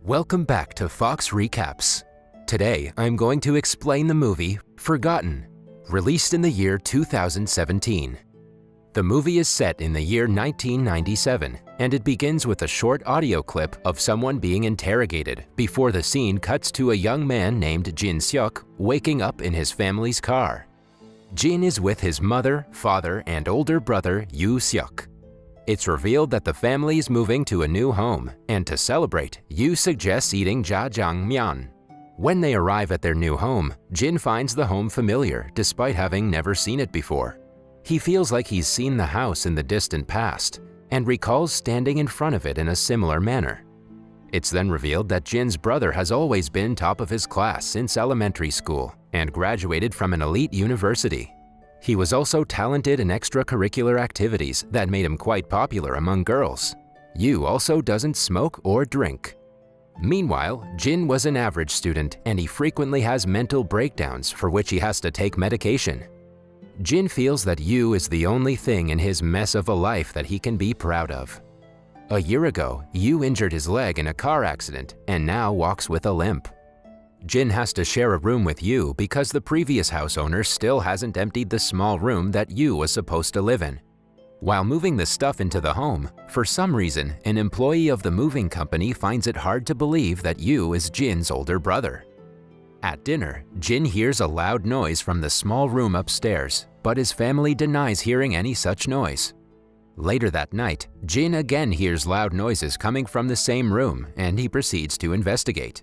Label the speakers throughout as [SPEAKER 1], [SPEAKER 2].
[SPEAKER 1] Welcome back to Fox Recaps. Today, I'm going to explain the movie Forgotten, released in the year 2017. The movie is set in the year 1997, and it begins with a short audio clip of someone being interrogated before the scene cuts to a young man named Jin Seok waking up in his family's car. Jin is with his mother, father, and older brother Yoo Seok. It's revealed that the family is moving to a new home, and to celebrate, Yoo suggests eating jjajangmyeon. When they arrive at their new home, Jin finds the home familiar despite having never seen it before. He feels like he's seen the house in the distant past, and recalls standing in front of it in a similar manner. It's then revealed that Jin's brother has always been top of his class since elementary school and graduated from an elite university. He was also talented in extracurricular activities that made him quite popular among girls. Yoo also doesn't smoke or drink. Meanwhile, Jin was an average student and he frequently has mental breakdowns for which he has to take medication. Jin feels that Yoo is the only thing in his mess of a life that he can be proud of. A year ago, Yoo injured his leg in a car accident and now walks with a limp. Jin has to share a room with Yoo because the previous house owner still hasn't emptied the small room that Yoo was supposed to live in. While moving the stuff into the home, for some reason, an employee of the moving company finds it hard to believe that Yoo is Jin's older brother. At dinner, Jin hears a loud noise from the small room upstairs, but his family denies hearing any such noise. Later that night, Jin again hears loud noises coming from the same room and he proceeds to investigate.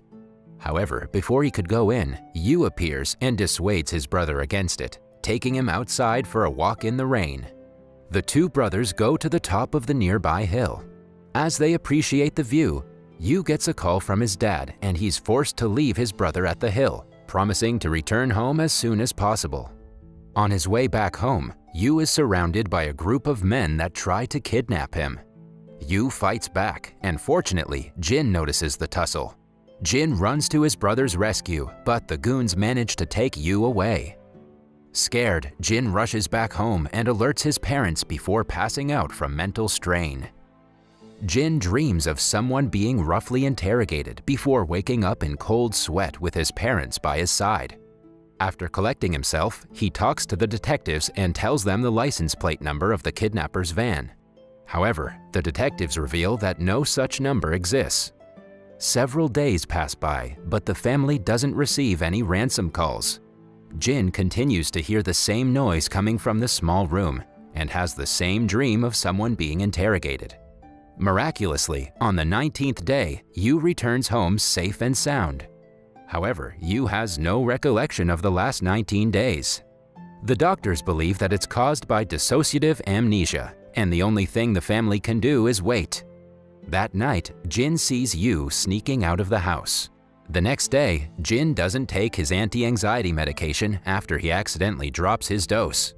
[SPEAKER 1] However, before he could go in, Yoo appears and dissuades his brother against it, taking him outside for a walk in the rain. The two brothers go to the top of the nearby hill. As they appreciate the view, Yoo gets a call from his dad and he's forced to leave his brother at the hill, promising to return home as soon as possible. On his way back home, Yoo is surrounded by a group of men that try to kidnap him. Yoo fights back, and fortunately, Jin notices the tussle. Jin runs to his brother's rescue, but the goons manage to take Yoo away. Scared, Jin rushes back home and alerts his parents before passing out from mental strain. Jin dreams of someone being roughly interrogated before waking up in cold sweat with his parents by his side. After collecting himself, he talks to the detectives and tells them the license plate number of the kidnapper's van. However, the detectives reveal that no such number exists. Several days pass by, but the family doesn't receive any ransom calls. Jin continues to hear the same noise coming from the small room and has the same dream of someone being interrogated. Miraculously, on the 19th day, Yoo returns home safe and sound. However, Yoo has no recollection of the last 19 days. The doctors believe that it's caused by dissociative amnesia, and the only thing the family can do is wait. That night, Jin sees Yoo sneaking out of the house. The next day, Jin doesn't take his anti-anxiety medication after he accidentally drops his dose.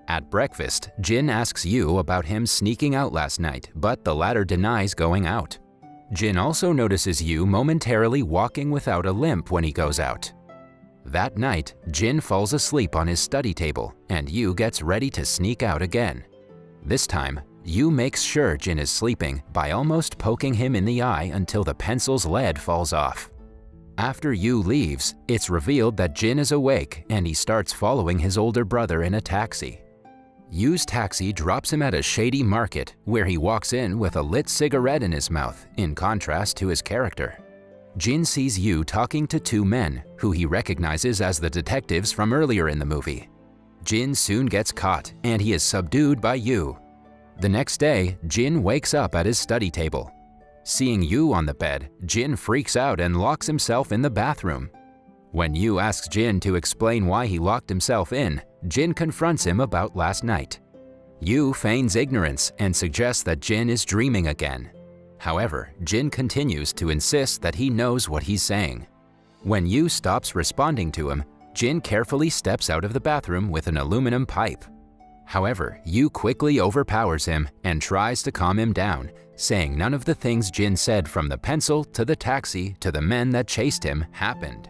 [SPEAKER 1] At breakfast, Jin asks Yoo about him sneaking out last night, but the latter denies going out. Jin also notices Yoo momentarily walking without a limp when he goes out. That night, Jin falls asleep on his study table, and Yoo gets ready to sneak out again. This time, Yoo makes sure Jin is sleeping by almost poking him in the eye until the pencil's lead falls off. After Yoo leaves, it's revealed that Jin is awake and he starts following his older brother in a taxi. Yoo's taxi drops him at a shady market where he walks in with a lit cigarette in his mouth, in contrast to his character. Jin sees Yoo talking to two men, who he recognizes as the detectives from earlier in the movie. Jin soon gets caught and he is subdued by Yoo. The next day, Jin wakes up at his study table. Seeing Yoo on the bed, Jin freaks out and locks himself in the bathroom. When Yoo asks Jin to explain why he locked himself in, Jin confronts him about last night. Yoo feigns ignorance and suggests that Jin is dreaming again. However, Jin continues to insist that he knows what he's saying. When Yoo stops responding to him, Jin carefully steps out of the bathroom with an aluminum pipe. However, Yoo quickly overpowers him and tries to calm him down, saying none of the things Jin said from the pencil to the taxi to the men that chased him happened.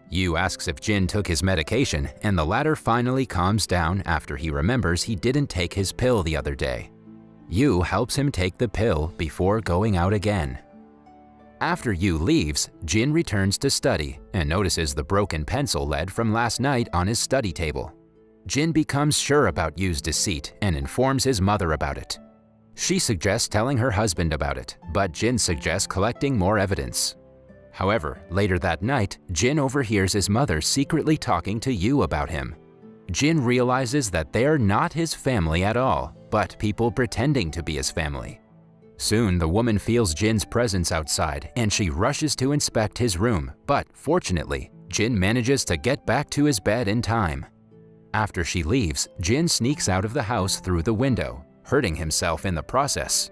[SPEAKER 1] Yoo asks if Jin took his medication, and the latter finally calms down after he remembers he didn't take his pill the other day. Yoo helps him take the pill before going out again. After Yu leaves, Jin returns to study and notices the broken pencil lead from last night on his study table. Jin becomes sure about Yu's deceit and informs his mother about it. She suggests telling her husband about it, but Jin suggests collecting more evidence. However, later that night, Jin overhears his mother secretly talking to Yu about him. Jin realizes that they're not his family at all, but people pretending to be his family. Soon, the woman feels Jin's presence outside and she rushes to inspect his room, but fortunately, Jin manages to get back to his bed in time. After she leaves, Jin sneaks out of the house through the window, hurting himself in the process.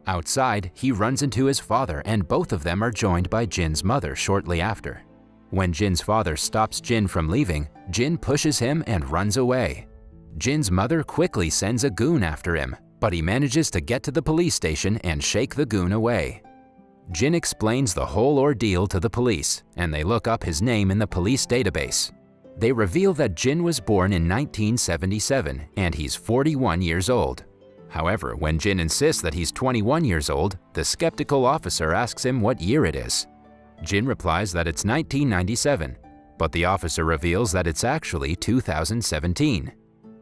[SPEAKER 1] Outside, he runs into his father and both of them are joined by Jin's mother shortly after. When Jin's father stops Jin from leaving, Jin pushes him and runs away. Jin's mother quickly sends a goon after him, but he manages to get to the police station and shake the goon away. Jin explains the whole ordeal to the police, and they look up his name in the police database. They reveal that Jin was born in 1977 and he's 41 years old. However, when Jin insists that he's 21 years old, the skeptical officer asks him what year it is. Jin replies that it's 1997, but the officer reveals that it's actually 2017.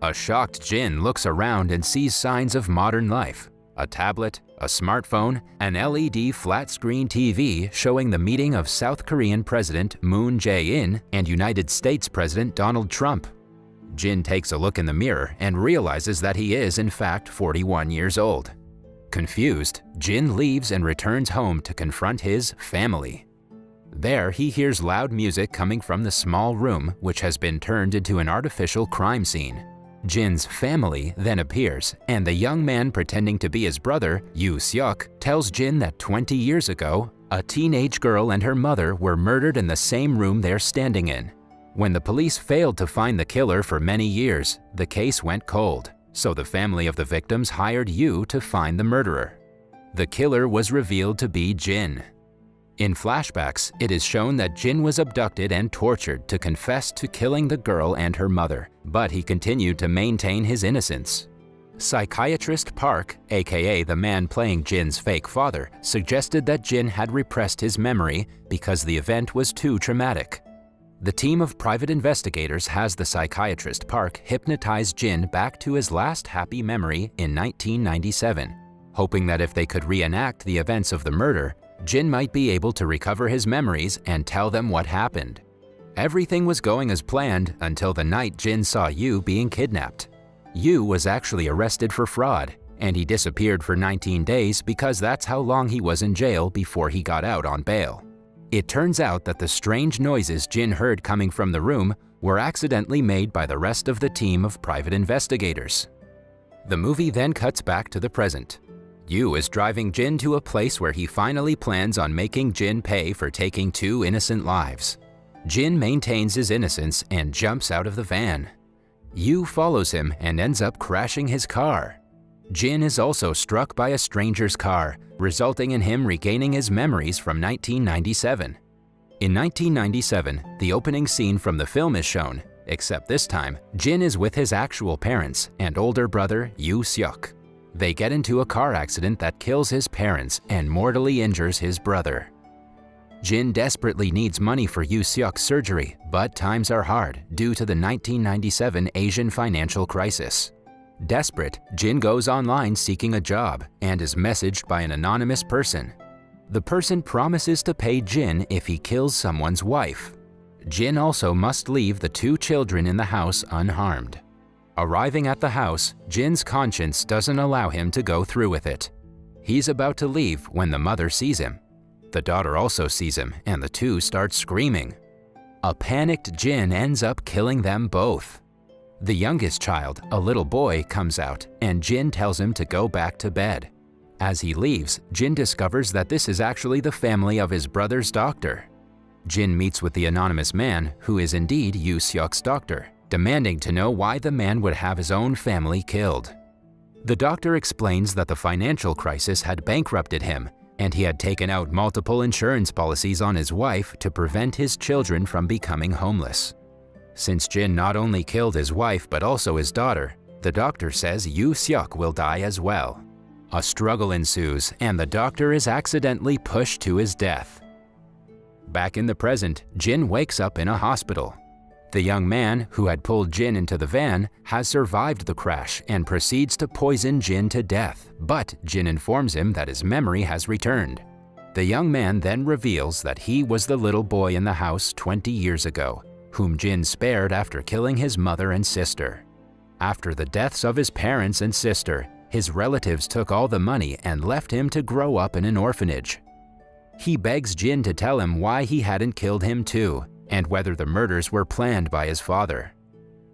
[SPEAKER 1] A shocked Jin looks around and sees signs of modern life: a tablet, a smartphone, an LED flat-screen TV showing the meeting of South Korean President Moon Jae-in and United States President Donald Trump. Jin takes a look in the mirror and realizes that he is in fact 41 years old. Confused, Jin leaves and returns home to confront his family. There, he hears loud music coming from the small room, which has been turned into an artificial crime scene. Jin's family then appears, and the young man pretending to be his brother, Yu Seok, tells Jin that 20 years ago, a teenage girl and her mother were murdered in the same room they're standing in. When the police failed to find the killer for many years, the case went cold, so the family of the victims hired Yu to find the murderer. The killer was revealed to be Jin. In flashbacks, it is shown that Jin was abducted and tortured to confess to killing the girl and her mother, but he continued to maintain his innocence. Psychiatrist Park, aka the man playing Jin's fake father, suggested that Jin had repressed his memory because the event was too traumatic. The team of private investigators has the psychiatrist Park hypnotize Jin back to his last happy memory in 1997, hoping that if they could reenact the events of the murder, Jin might be able to recover his memories and tell them what happened. Everything was going as planned until the night Jin saw Yu being kidnapped. Yu was actually arrested for fraud, and he disappeared for 19 days because that's how long he was in jail before he got out on bail. It turns out that the strange noises Jin heard coming from the room were accidentally made by the rest of the team of private investigators. The movie then cuts back to the present. Yu is driving Jin to a place where he finally plans on making Jin pay for taking 2 innocent lives. Jin maintains his innocence and jumps out of the van. Yu follows him and ends up crashing his car. Jin is also struck by a stranger's car, resulting in him regaining his memories from 1997. In 1997, the opening scene from the film is shown, except this time, Jin is with his actual parents and older brother Yu Seok. They get into a car accident that kills his parents and mortally injures his brother. Jin desperately needs money for Yu Seok's surgery, but times are hard due to the 1997 Asian financial crisis. Desperate, Jin goes online seeking a job and is messaged by an anonymous person. The person promises to pay Jin if he kills someone's wife. Jin also must leave the 2 children in the house unharmed. Arriving at the house, Jin's conscience doesn't allow him to go through with it. He's about to leave when the mother sees him. The daughter also sees him, and the 2 start screaming. A panicked Jin ends up killing them both. The youngest child, a little boy, comes out, and Jin tells him to go back to bed. As he leaves, Jin discovers that this is actually the family of his brother's doctor. Jin meets with the anonymous man, who is indeed Yu Seok's doctor, demanding to know why the man would have his own family killed. The doctor explains that the financial crisis had bankrupted him, and he had taken out multiple insurance policies on his wife to prevent his children from becoming homeless. Since Jin not only killed his wife but also his daughter, the doctor says Yu Seok will die as well. A struggle ensues, and the doctor is accidentally pushed to his death. Back in the present, Jin wakes up in a hospital. The young man who had pulled Jin into the van has survived the crash and proceeds to poison Jin to death, but Jin informs him that his memory has returned. The young man then reveals that he was the little boy in the house 20 years ago, whom Jin spared after killing his mother and sister. After the deaths of his parents and sister, his relatives took all the money and left him to grow up in an orphanage. He begs Jin to tell him why he hadn't killed him too, and whether the murders were planned by his father.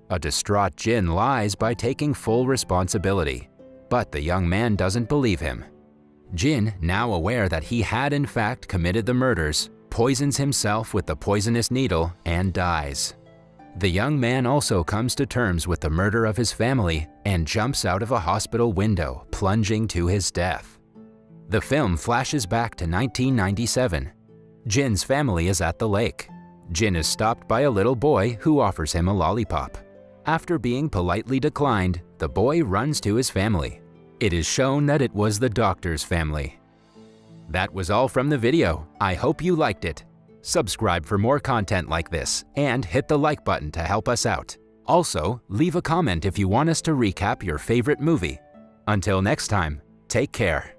[SPEAKER 1] A distraught Jin lies by taking full responsibility, but the young man doesn't believe him. Jin, now aware that he had in fact committed the murders, poisons himself with the poisonous needle and dies. The young man also comes to terms with the murder of his family and jumps out of a hospital window, plunging to his death. The film flashes back to 1997. Jin's family is at the lake. Jin is stopped by a little boy who offers him a lollipop. After being politely declined, the boy runs to his family. It is shown that it was the doctor's family. That was all from the video. I hope you liked it. Subscribe for more content like this and hit the like button to help us out. Also, leave a comment if you want us to recap your favorite movie. Until next time, take care.